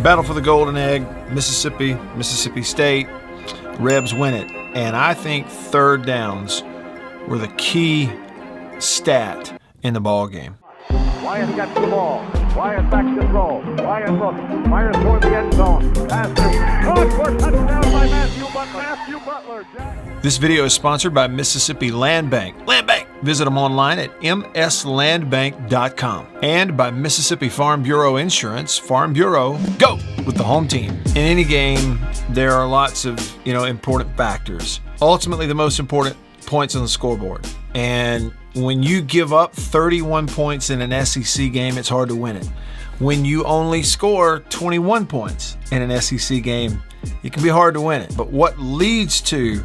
Battle for the Golden Egg, Mississippi, Mississippi State. Rebs win it. And I think third downs were the key stat in the ball game. Wyatt gets the ball. Wyatt back to throw. Wyatt looks. Fires toward the end zone. Pass caught for touchdown by Matthew Butler. This video is sponsored by Mississippi Land Bank. Land Bank! Visit them online at mslandbank.com. And by Mississippi Farm Bureau Insurance. Farm Bureau, go with the home team. In any game, there are lots of, important factors. Ultimately, the most important points on the scoreboard. And when you give up 31 points in an SEC game, it's hard to win it. When you only score 21 points in an SEC game, it can be hard to win it. But what leads to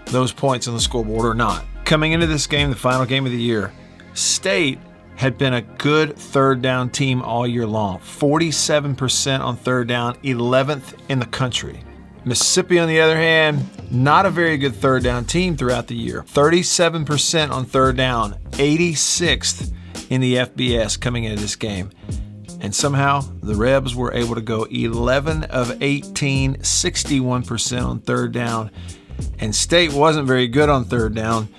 those points on the scoreboard or not? Coming into this game, the final game of the year, State had been a good third down team all year long. 47% on third down, 11th in the country. Mississippi, on the other hand, not a very good third down team throughout the year. 37% on third down, 86th in the FBS coming into this game. And somehow the Rebs were able to go 11 of 18, 61% on third down. And State wasn't very good on third down.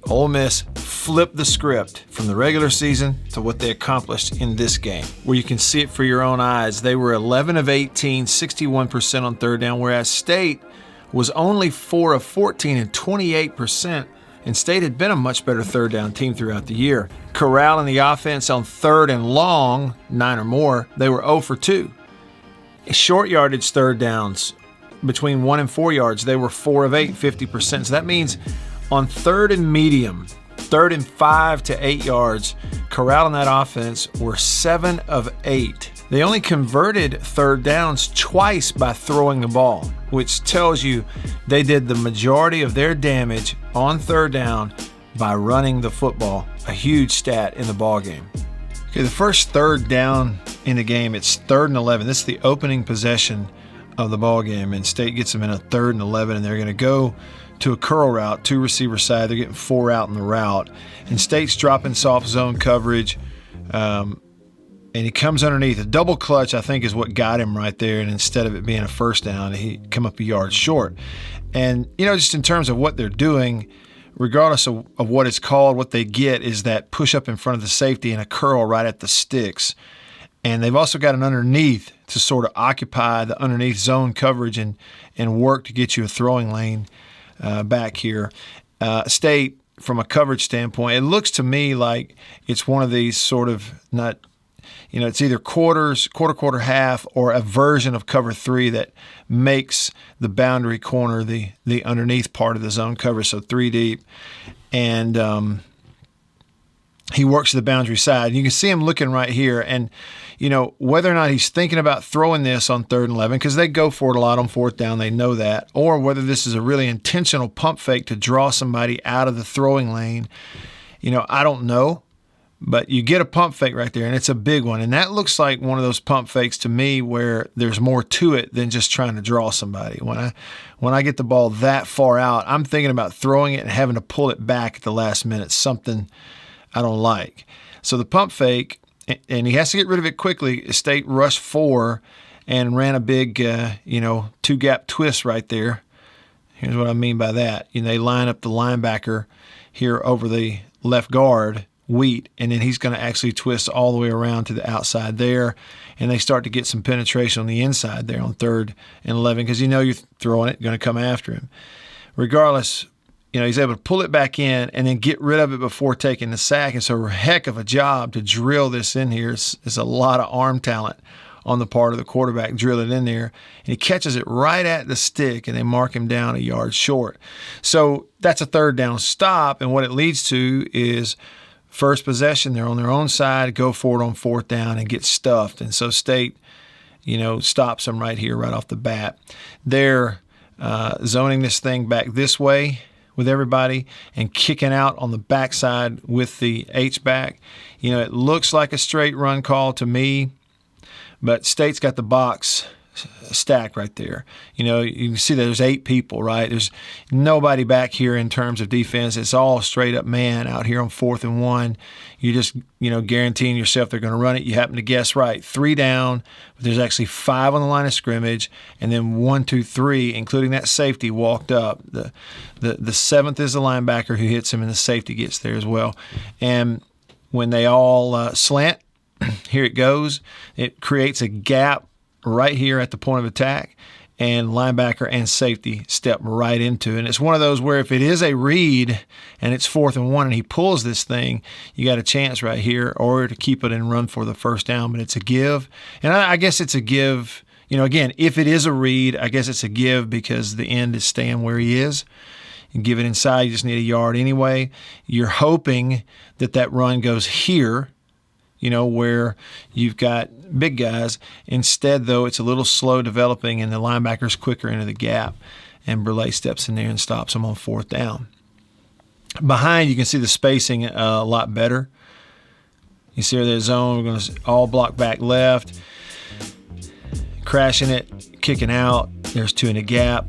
Ole Miss flipped the script from the regular season to what they accomplished in this game, where you can see it for your own eyes. They were 11 of 18, 61% on third down, whereas State was only 4 of 14 and 28%. And State had been a much better third down team throughout the year. Corralling the offense on third and long, 9 or more, they were 0 for 2. Short yardage third downs, between 1 and 4 yards, they were 4 of 8, 50%. So that means on third and medium, third and 5 to 8 yards, corralling that offense were 7 of 8. They only converted third downs twice by throwing the ball, which tells you they did the majority of their damage on third down by running the football. A huge stat in the ball game. Okay, the first third down in the game, it's 3rd and 11. This is the opening possession of the ball game, and State gets them in a 3rd and 11, and they're going to go to a curl route, 2 receiver side. They're getting 4 out in the route, and State's dropping soft zone coverage, and he comes underneath. A double clutch, I think, is what got him right there, and instead of it being a first down, he come up a yard short. And, just in terms of what they're doing, regardless of what it's called, what they get is that push up in front of the safety and a curl right at the sticks. And they've also got an underneath to sort of occupy the underneath zone coverage and work to get you a throwing lane back here. State, from a coverage standpoint, it looks to me like it's one of these sort of not, it's either quarter, half, or a version of cover 3 that makes the boundary corner the underneath part of the zone coverage, so 3 deep. And he works to the boundary side. You can see him looking right here. And, whether or not he's thinking about throwing this on 3rd and 11, because they go for it a lot on 4th down, they know that, or whether this is a really intentional pump fake to draw somebody out of the throwing lane, I don't know. But you get a pump fake right there, and it's a big one. And that looks like one of those pump fakes to me where there's more to it than just trying to draw somebody. When I get the ball that far out, I'm thinking about throwing it and having to pull it back at the last minute, something I don't like. So the pump fake, and he has to get rid of it quickly. State rushed 4 and ran a big, 2-gap twist right there. Here's what I mean by that. They line up the linebacker here over the left guard, Wheat, and then he's going to actually twist all the way around to the outside there, and they start to get some penetration on the inside there on 3rd and 11 because you're throwing it, going to come after him. Regardless, he's able to pull it back in and then get rid of it before taking the sack. And so a heck of a job to drill this in here. It's a lot of arm talent on the part of the quarterback, drill it in there. And he catches it right at the stick, and they mark him down a yard short. So that's a 3rd down stop, and what it leads to is first possession, they're on their own side, go for it on 4th down and get stuffed. And so State, stops them right here, right off the bat. They're zoning this thing back this way with everybody and kicking out on the backside with the H-back. It looks like a straight run call to me, but State's got the box stacked right there. You know, you can see that there's 8 people, right? There's nobody back here in terms of defense. It's all straight up man out here on 4th and 1. You just, guaranteeing yourself they're going to run it. You happen to guess right. 3 down, but there's actually 5 on the line of scrimmage, and then 1, 2, 3, including that safety, walked up. The 7th is the linebacker who hits him, and the safety gets there as well. And when they all slant, here it goes. It creates a gap right here at the point of attack, and linebacker and safety step right into it. And it's one of those where if it is a read and it's 4th and 1 and he pulls this thing, you got a chance right here or to keep it and run for the first down. But it's a give. And I guess it's a give. Again, if it is a read, I guess it's a give because the end is staying where he is. And give it inside, you just need a yard anyway. You're hoping that run goes here, where you've got big guys. Instead, though, it's a little slow developing, and the linebacker's quicker into the gap, and Burley steps in there and stops him on 4th down. Behind, you can see the spacing a lot better. You see their zone. We're going to all block back left, crashing it, kicking out. There's 2 in the gap,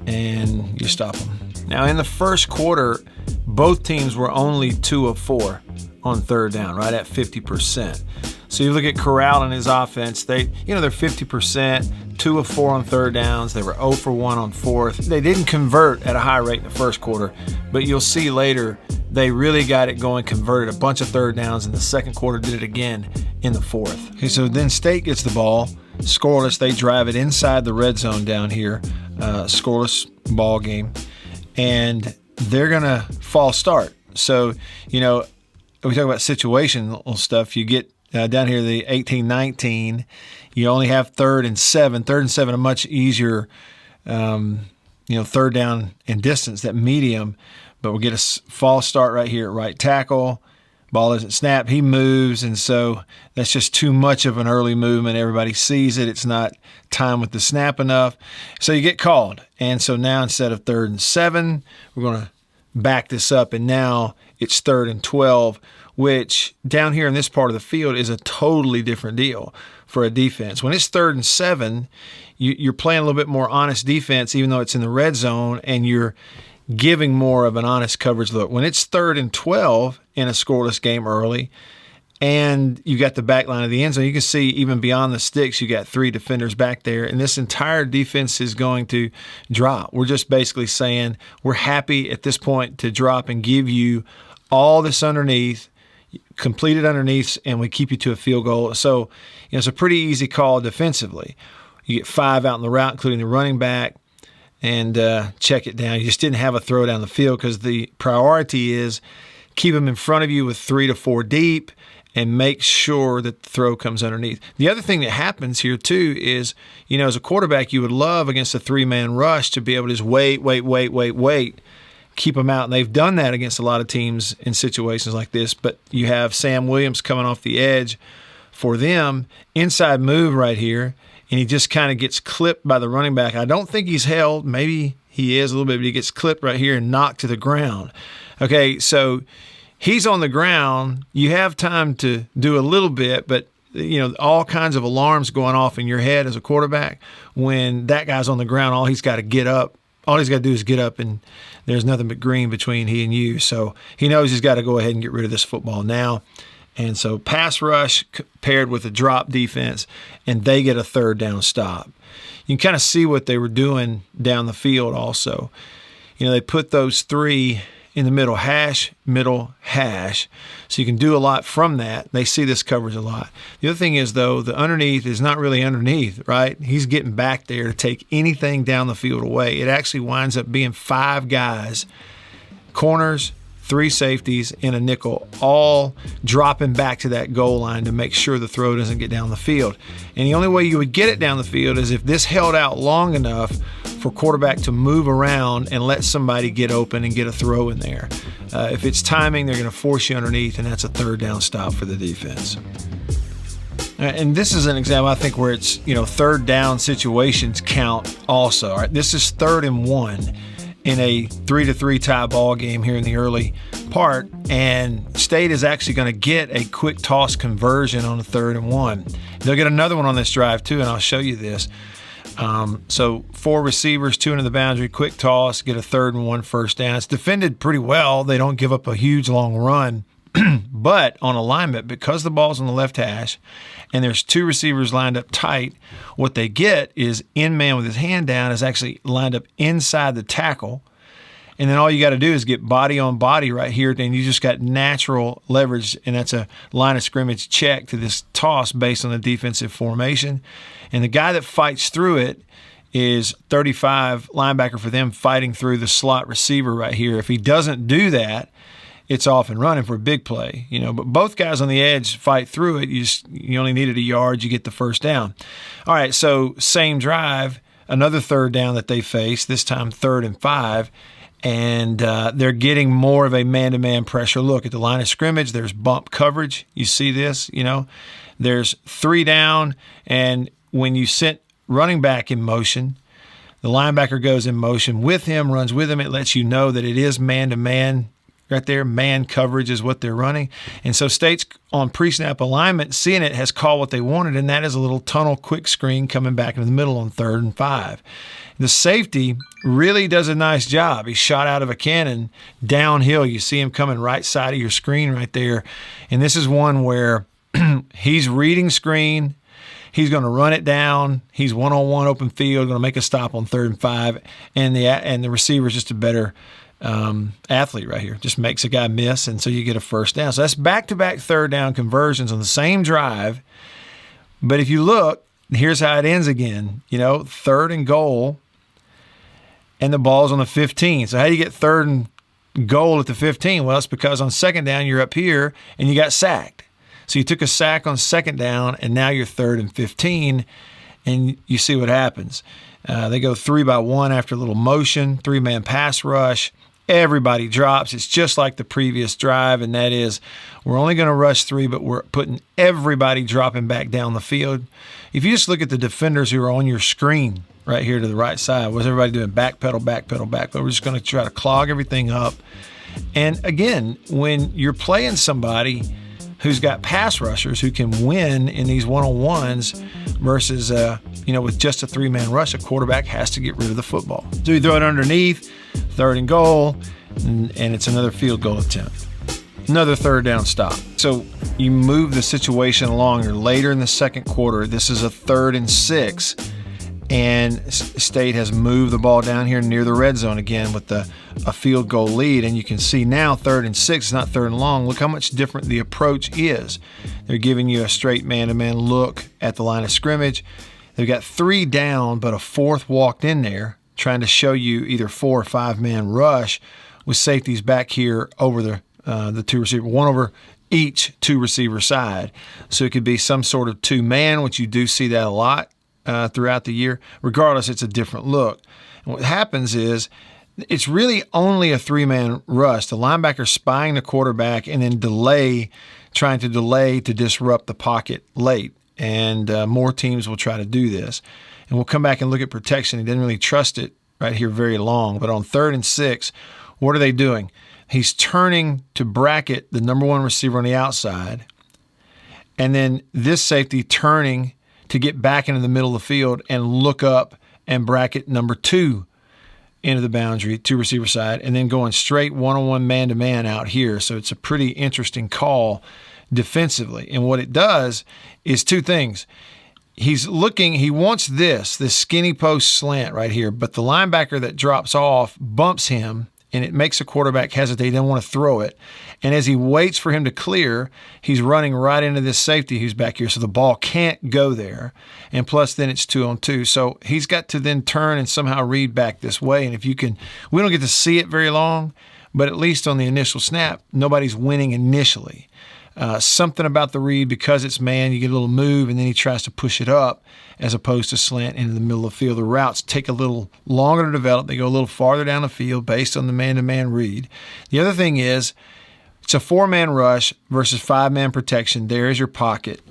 and you stop them. Now, in the first quarter, both teams were only 2 of 4 on 3rd down, right at 50%. So you look at Corral and his offense, they're 50%, 2 of 4 on 3rd downs. They were 0 for 1 on 4th. They didn't convert at a high rate in the first quarter, but you'll see later they really got it going, converted a bunch of 3rd downs in the second quarter, did it again in the 4th. Okay, so then State gets the ball, scoreless. They drive it inside the red zone down here, scoreless ball game, and they're going to false start. So, we talk about situational stuff. You get down here, the 18-19, you only have 3rd and 7. 3rd and 7, a much easier, 3rd down and distance, that medium. But we'll get a false start right here at right tackle. Ball isn't snapped. He moves, and so that's just too much of an early movement. Everybody sees it. It's not time with the snap enough. So you get called. And so now instead of 3rd and 7, we're going to back this up, and now it's 3rd and 12, which down here in this part of the field is a totally different deal for a defense. When it's 3rd and 7, you're playing a little bit more honest defense, even though it's in the red zone, and you're giving more of an honest coverage look. When it's 3rd and 12 in a scoreless game early, and you got the back line of the end zone, you can see even beyond the sticks, you got 3 defenders back there, and this entire defense is going to drop. We're just basically saying we're happy at this point to drop and give you all this underneath, completed underneath, and we keep you to a field goal. So it's a pretty easy call defensively. You get 5 out in the route, including the running back, and check it down. You just didn't have a throw down the field because the priority is keep them in front of you with 3 to 4 deep, and make sure that the throw comes underneath. The other thing that happens here, too, is, as a quarterback, you would love against a 3-man rush to be able to just wait, keep them out. And they've done that against a lot of teams in situations like this. But you have Sam Williams coming off the edge for them, inside move right here, and he just kind of gets clipped by the running back. I don't think he's held. Maybe he is a little bit, but he gets clipped right here and knocked to the ground. Okay, so he's on the ground. You have time to do a little bit, but all kinds of alarms going off in your head as a quarterback when that guy's on the ground. All he's got to get up. All he's got to do is get up, and there's nothing but green between he and you. So he knows he's got to go ahead and get rid of this football now. And so pass rush paired with a drop defense, and they get a 3rd down stop. You can kind of see what they were doing down the field also. They put those 3 in the middle hash, so you can do a lot from that. They see this coverage a lot. The other thing is, though, the underneath is not really underneath, right? He's getting back there to take anything down the field away. It actually winds up being 5 guys, corners, 3 safeties, and a nickel, all dropping back to that goal line to make sure the throw doesn't get down the field. And the only way you would get it down the field is if this held out long enough for quarterback to move around and let somebody get open and get a throw in there. If it's timing, they're going to force you underneath, and that's a 3rd down stop for the defense. And this is an example, I think, where it's, 3rd down situations count also. All right, this is 3rd and 1 in a 3-3 tie ball game here in the early part, and State is actually going to get a quick toss conversion on a 3rd and 1. They'll get another one on this drive too, and I'll show you this. So 4 receivers, 2 into the boundary, quick toss, get a 3rd and 1 first down. It's defended pretty well. They don't give up a huge long run. But on alignment, because the ball's on the left hash and there's 2 receivers lined up tight, what they get is in-man with his hand down is actually lined up inside the tackle. And then all you got to do is get body on body right here, and you just got natural leverage, and that's a line of scrimmage check to this toss based on the defensive formation. And the guy that fights through it is 35 linebacker for them, fighting through the slot receiver right here. If he doesn't do that, it's off and running for a big play, But both guys on the edge fight through it. You only needed a yard, you get the first down. All right, so same drive, another 3rd down that they face, this time 3rd and 5. And they're getting more of a man-to-man pressure look at the line of scrimmage. There's bump coverage. You see this, There's 3 down, and when you sit running back in motion, the linebacker goes in motion with him, runs with him. It lets you know that it is man-to-man right there. Man coverage is what they're running. And so State's on pre-snap alignment, seeing it, has called what they wanted, and that is a little tunnel quick screen coming back in the middle on 3rd and 5. The safety really does a nice job. He's shot out of a cannon downhill. You see him coming right side of your screen right there. And this is one where he's reading screen. He's going to run it down. He's one-on-one open field, going to make a stop on 3rd and 5. And the receiver's just a better athlete right here. Just makes a guy miss, and so you get a first down. So that's back-to-back 3rd down conversions on the same drive. But if you look, here's how it ends again. 3rd and goal, and the ball's on the 15. So how do you get 3rd and goal at the 15? Well, it's because on 2nd down, you're up here, and you got sacked. So you took a sack on 2nd down, and now you're 3rd and 15, and you see what happens. They go 3-by-1 after a little motion, 3-man pass rush. Everybody drops. It's just like the previous drive, and that is we're only going to rush 3, but we're putting everybody dropping back down the field. If you just look at the defenders who are on your screen right here to the right side, what's everybody doing? Backpedal, backpedal, backpedal. We're just going to try to clog everything up. And again, when you're playing somebody who's got pass rushers who can win in these one-on-ones versus, with just a 3-man rush, a quarterback has to get rid of the football. So you throw it underneath, 3rd and goal, and it's another field goal attempt. Another 3rd down stop. So you move the situation along. You're later in the 2nd quarter. This is a 3rd and 6. And State has moved the ball down here near the red zone again with a field goal lead. And you can see now 3rd and 6, it's not 3rd and long. Look how much different the approach is. They're giving you a straight man-to-man look at the line of scrimmage. They've got 3 down, but a 4th walked in there, trying to show you either 4 or 5-man rush with safeties back here over the 2 receiver, one over each 2 receiver side. So it could be some sort of 2-man, which you do see that a lot throughout the year. Regardless, it's a different look. And what happens is it's really only a 3-man rush. The linebacker spying the quarterback and then trying to delay to disrupt the pocket late. And more teams will try to do this. And we'll come back and look at protection. He didn't really trust it right here very long. But on 3rd and 6, what are they doing? He's turning to bracket the number 1 receiver on the outside. And then this safety turning to get back into the middle of the field and look up and bracket number 2 into the boundary, 2 receiver side, and then going straight one-on-one man-to-man out here. So it's a pretty interesting call defensively. And what it does is 2 things. He's looking, he wants this skinny post slant right here, but the linebacker that drops off bumps him, and it makes the quarterback hesitate. He doesn't want to throw it. And as he waits for him to clear, he's running right into this safety who's back here, so the ball can't go there. And plus, then it's 2-on-2. So he's got to then turn and somehow read back this way. And if you can, we don't get to see it very long, but at least on the initial snap, nobody's winning initially. Something about the read, because it's man, you get a little move, and then he tries to push it up as opposed to slant into the middle of the field. The routes take a little longer to develop. They go a little farther down the field based on the man-to-man read. The other thing is it's a 4-man rush versus 5-man protection. There is your pocket.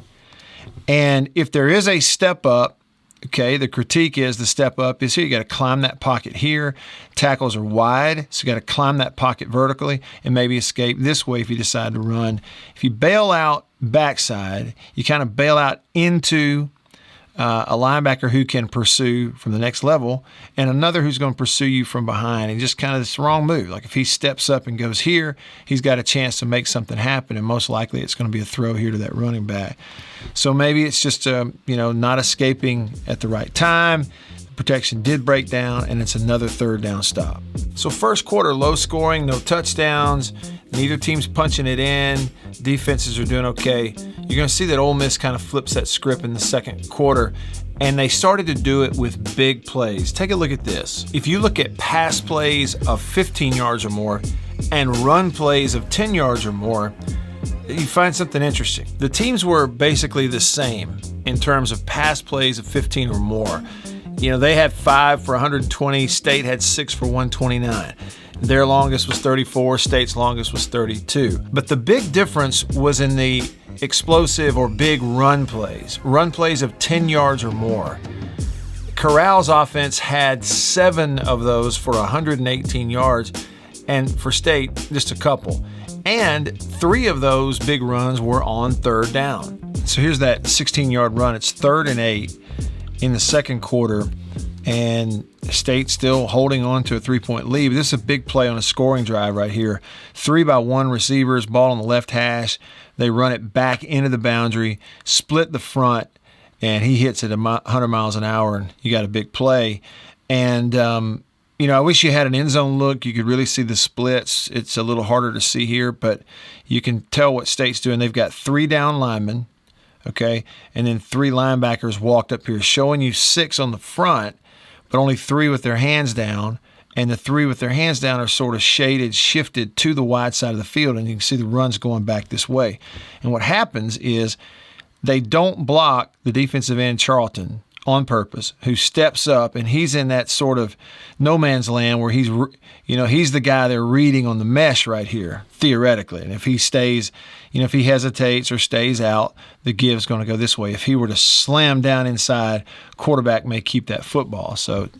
And if there is a step up, okay, the critique is the step up is here. You got to climb that pocket here. Tackles are wide, so you got to climb that pocket vertically and maybe escape this way if you decide to run. If you bail out backside, you kind of bail out into a linebacker who can pursue from the next level, and another who's going to pursue you from behind. And just kind of this wrong move. Like if he steps up and goes here, he's got a chance to make something happen, and most likely it's going to be a throw here to that running back. So maybe it's just not escaping at the right time. Protection did break down, and it's another third down stop. So first quarter, low scoring, no touchdowns. Neither team's punching it in. Defenses are doing okay. You're going to see that Ole Miss kind of flips that script in the second quarter, and they started to do it with big plays. Take a look at this. If you look at pass plays of 15 yards or more and run plays of 10 yards or more, you find something interesting. The teams were basically the same in terms of pass plays of 15 or more. They had 5 for 120. State had 6 for 129. Their longest was 34. State's longest was 32. But the big difference was in the explosive or big run plays of 10 yards or more. Corral's offense had 7 of those for 118 yards, and for State, just a couple. And 3 of those big runs were on third down. So here's that 16-yard run. It's 3rd and 8 in the second quarter, and State still holding on to a 3-point lead. This is a big play on a scoring drive right here. 3-by-1 receivers, ball on the left hash. They run it back into the boundary, split the front, and he hits it 100 miles an hour, and you got a big play. And, I wish you had an end zone look. You could really see the splits. It's a little harder to see here, but you can tell what State's doing. They've got 3 down linemen, okay, and then 3 linebackers walked up here, showing you 6 on the front, but only 3 with their hands down, and the 3 with their hands down are sort of shifted to the wide side of the field, and you can see the runs going back this way. And what happens is they don't block the defensive end, Charlton, on purpose, who steps up, and he's in that sort of no man's land where he's the guy they're reading on the mesh right here, theoretically. And if he stays, if he hesitates or stays out, the give's going to go this way. If he were to slam down inside, quarterback may keep that football. So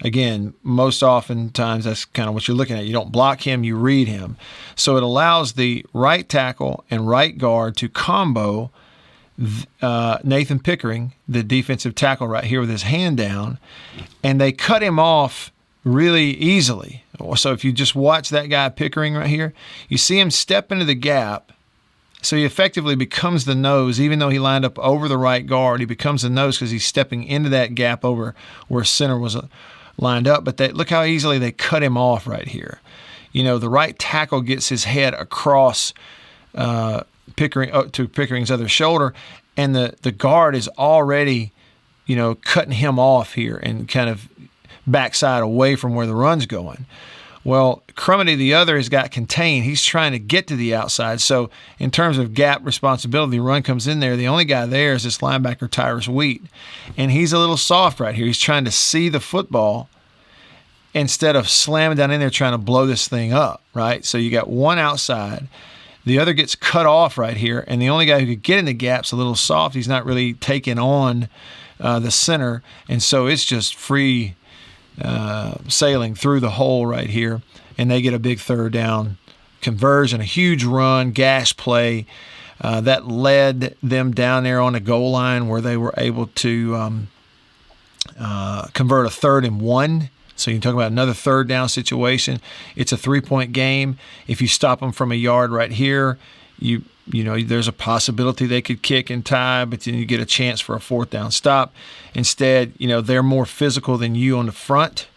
again, most oftentimes that's kind of what you're looking at. You don't block him, you read him. So it allows the right tackle and right guard to combo Nathan Pickering, the defensive tackle right here with his hand down, and they cut him off really easily. So if you just watch that guy Pickering right here, you see him step into the gap. So he effectively becomes the nose. Even though he lined up over the right guard, he becomes the nose because he's stepping into that gap over where center was lined up. But look how easily they cut him off right here. The right tackle gets his head across Pickering to Pickering's other shoulder, and the guard is already, cutting him off here and kind of backside away from where the run's going. Well, Crumity, the other, has got contained. He's trying to get to the outside. So in terms of gap responsibility, the run comes in there. The only guy there is this linebacker, Tyrus Wheat, and he's a little soft right here. He's trying to see the football instead of slamming down in there trying to blow this thing up, right? So you got one outside. The other gets cut off right here, and the only guy who could get in the gap's a little soft. He's not really taking on the center, and so it's just free sailing through the hole right here, and they get a big third down conversion, a huge run, gash play that led them down there on the goal line where they were able to convert a 3rd and 1. So you can talk about another third down situation. It's a 3-point game. If you stop them from a yard right here, there's a possibility they could kick and tie, but then you get a chance for a 4th down stop. Instead, they're more physical than you on the front.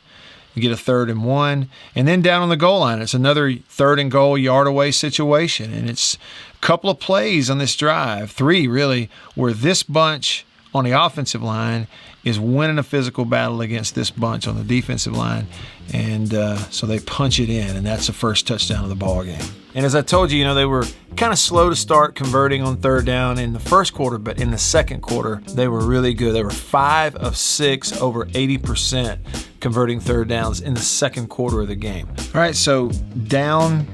You get a 3rd and 1. And then down on the goal line, it's another 3rd and goal, yard away situation. And it's a couple of plays on this drive, 3 really, where this bunch on the offensive line is winning a physical battle against this bunch on the defensive line, and so they punch it in, and that's the first touchdown of the ball game. And as I told you, they were kind of slow to start converting on third down in the first quarter, but in the second quarter, they were really good. They were 5 of 6, over 80% converting third downs in the second quarter of the game. All right, so down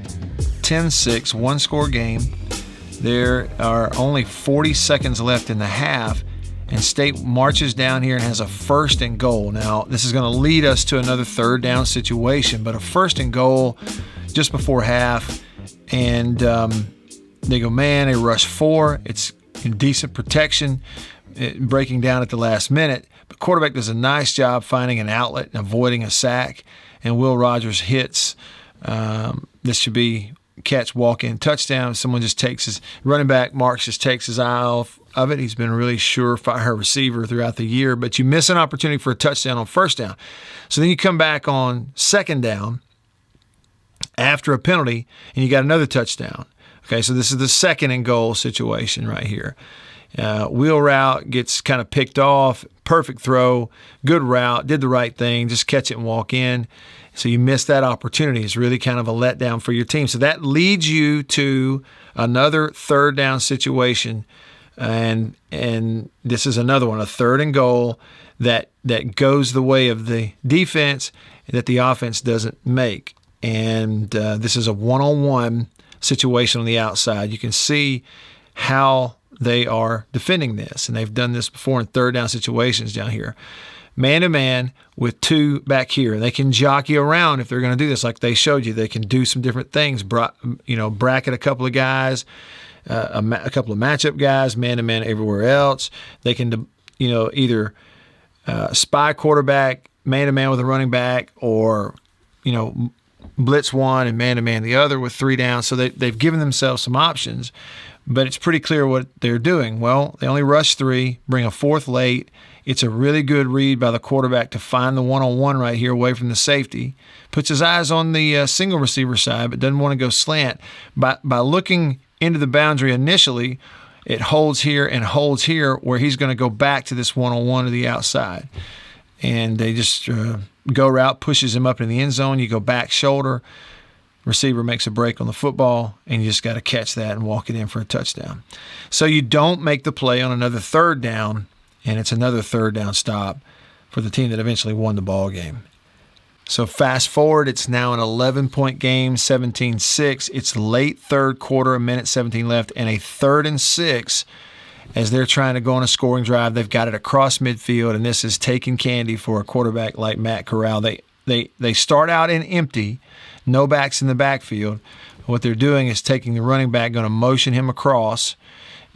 10-6, one-score game. There are only 40 seconds left in the half, and State marches down here and has a 1st and goal. Now, this is going to lead us to another third down situation, but a 1st and goal just before half, and they go man, they rush 4. It's in decent protection, breaking down at the last minute. But quarterback does a nice job finding an outlet and avoiding a sack. And Will Rogers hits. This should be catch, walk-in, touchdown. Someone just takes his running back, Marks just takes his eye off of it. He's been a really surefire receiver throughout the year, but you miss an opportunity for a touchdown on first down. So then you come back on second down after a penalty, and you got another touchdown. Okay, so this is the second and goal situation right here. Wheel route gets kind of picked off. Perfect throw, good route, did the right thing, just catch it and walk in. So you miss that opportunity. It's really kind of a letdown for your team. So that leads you to another third down situation. And this is another one, a third and goal that goes the way of the defense that the offense doesn't make. And this is a one-on-one situation on the outside. You can see how they are defending this. And they've done this before in third down situations down here. Man-to-man with two back here. They can jockey around if they're going to do this like they showed you. They can do some different things, bracket a couple of guys, a couple of matchup guys, man-to-man everywhere else. They can, either spy quarterback, man-to-man with a running back, or, blitz one and man-to-man the other with three down. So they've given themselves some options, but it's pretty clear what they're doing. Well, they only rush three, bring a fourth late. It's a really good read by the quarterback to find the one-on-one right here away from the safety. Puts his eyes on the single receiver side, but doesn't want to go slant. By looking into the boundary initially, it holds here and holds here where he's going to go back to this one-on-one to the outside. And they just go route, pushes him up in the end zone. You go back shoulder. Receiver makes a break on the football, and you just got to catch that and walk it in for a touchdown. So you don't make the play on another third down, and it's another third down stop for the team that eventually won the ball game. So fast forward, it's now an 11-point game, 17-6. It's late third quarter, a minute 17 left, and a 3rd and 6 as they're trying to go on a scoring drive. They've got it across midfield, and this is taking candy for a quarterback like Matt Corral. They start out in empty, no backs in the backfield. What they're doing is taking the running back, going to motion him across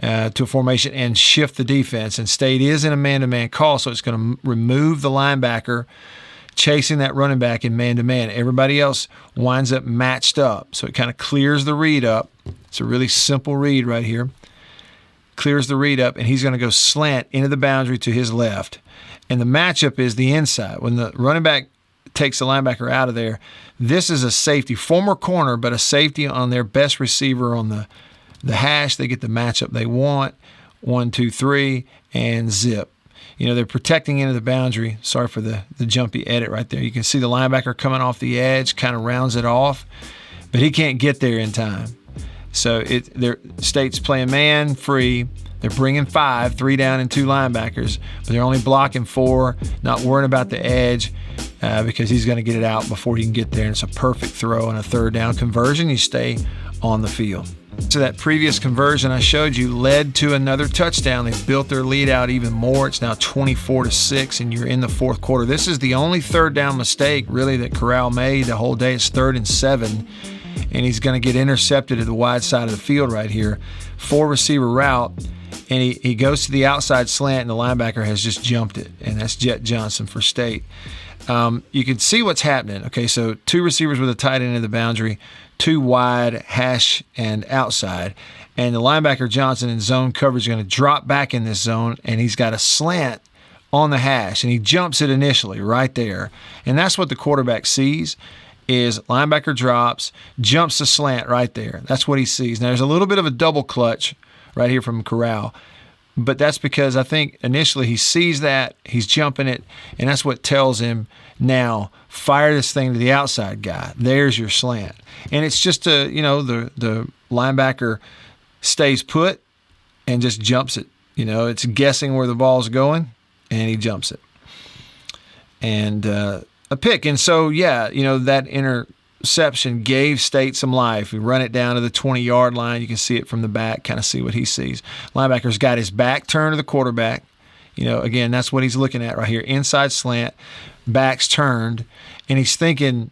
to a formation and shift the defense. And State is in a man-to-man call, so it's going to remove the linebacker chasing that running back in man-to-man. Everybody else winds up matched up, so it kind of clears the read up. It's a really simple read right here. Clears the read up, and he's going to go slant into the boundary to his left. And the matchup is the inside. When the running back takes the linebacker out of there, this is a safety, former corner, but a safety on their best receiver on the hash. They get the matchup they want. 1, 2, 3, and zip. They're protecting into the boundary. Sorry for the jumpy edit right there. You can see the linebacker coming off the edge, kind of rounds it off, but he can't get there in time. So State's playing man free. They're bringing 5, 3 down and 2 linebackers, but they're only blocking 4, not worrying about the edge because he's going to get it out before he can get there. And it's a perfect throw and a third down conversion. You stay on the field. So that previous conversion I showed you led to another touchdown. They've built their lead out even more. It's now 24-6, and you're in the fourth quarter. This is the only third down mistake, really, that Corral made the whole day. It's 3rd and 7, and he's going to get intercepted at the wide side of the field right here. 4-receiver route, and he goes to the outside slant, and the linebacker has just jumped it, and that's Jet Johnson for State. You can see what's happening. Okay, so 2 receivers with a tight end of the boundary, 2 wide, hash, and outside. And the linebacker Johnson in zone coverage is going to drop back in this zone, and he's got a slant on the hash, and he jumps it initially right there. And that's what the quarterback sees is linebacker drops, jumps the slant right there. That's what he sees. Now, there's a little bit of a double clutch right here from Corral, but that's because I think initially he sees that, he's jumping it, and that's what tells him now, fire this thing to the outside guy. There's your slant. And it's just the linebacker stays put and just jumps it. It's guessing where the ball's going, and he jumps it. And a pick. And so, that interception gave State some life. We run it down to the 20-yard line. You can see it from the back, kind of see what he sees. Linebacker's got his back turned to the quarterback. Again, that's what he's looking at right here. Inside slant, back's turned, and he's thinking,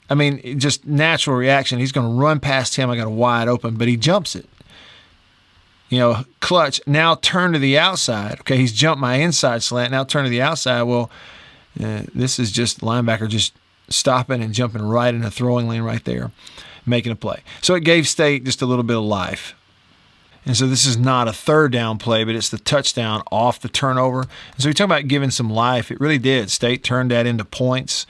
just natural reaction. He's going to run past him. I got a wide open, but he jumps it. clutch, now turn to the outside. Okay, he's jumped my inside slant, now turn to the outside. Well, this is just linebacker just stopping and jumping right in a throwing lane right there, making a play. So it gave State just a little bit of life. And so this is not a third down play, but it's the touchdown off the turnover. And so we talk about giving some life. It really did. State turned that into points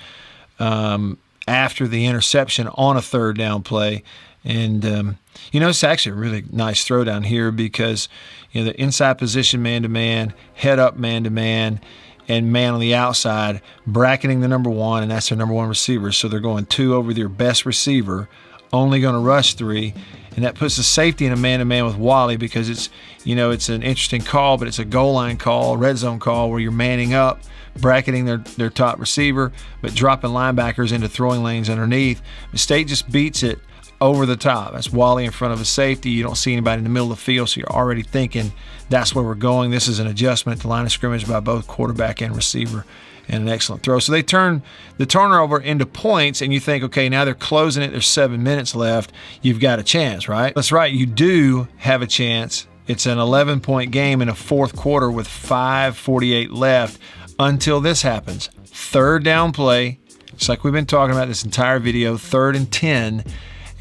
after the interception on a third down play. And, it's actually a really nice throw down here because, the inside position man-to-man, head up man-to-man, and man on the outside, bracketing the number one, and that's their number one receiver. So they're going 2 over their best receiver, only going to rush 3. And that puts the safety in a man-to-man with Wally because it's an interesting call, but it's a goal line call, red zone call where you're manning up, bracketing their top receiver, but dropping linebackers into throwing lanes underneath. State just beats it over the top. That's Wally in front of a safety. You don't see anybody in the middle of the field, so you're already thinking that's where we're going. This is an adjustment at the line of scrimmage by both quarterback and receiver, and an excellent throw. So they turn the turnover into points, and you think, okay, now they're closing it. There's 7 minutes left. You've got a chance, right? That's right. You do have a chance. It's an 11-point game in a fourth quarter with 5:48 left until this happens. Third down play, just like we've been talking about this entire video, 3rd and 10,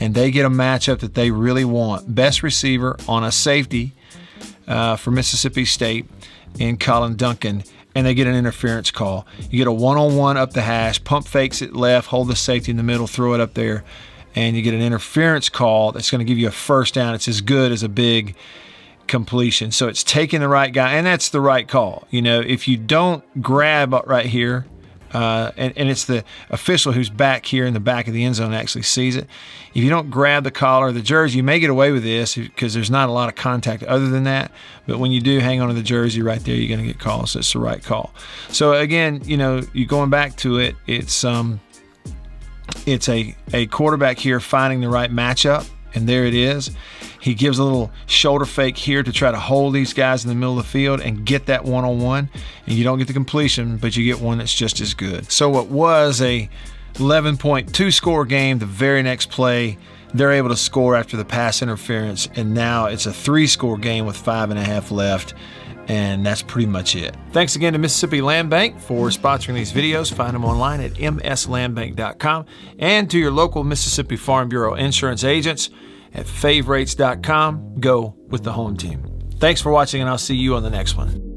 and they get a matchup that they really want. Best receiver on a safety for Mississippi State in Colin Duncan, and they get an interference call. You get a one-on-one up the hash, pump fakes it left, hold the safety in the middle, throw it up there, and you get an interference call that's going to give you a first down. It's as good as a big completion. So it's taking the right guy, and that's the right call. If you don't grab right here, and it's the official who's back here in the back of the end zone actually sees it. If you don't grab the collar or the jersey, you may get away with this because there's not a lot of contact other than that. But when you do hang on to the jersey right there, you're going to get called. So it's the right call. So again, you going back to it, it's a quarterback here finding the right matchup, and there it is. He gives a little shoulder fake here to try to hold these guys in the middle of the field and get that one-on-one. And you don't get the completion, but you get one that's just as good. So what was a 11.2 score game, the very next play, they're able to score after the pass interference. And now it's a 3-score game with 5.5 left. And that's pretty much it. Thanks again to Mississippi Land Bank for sponsoring these videos. Find them online at mslandbank.com and to your local Mississippi Farm Bureau insurance agents at favrates.com. Go with the home team. Thanks for watching, and I'll see you on the next one.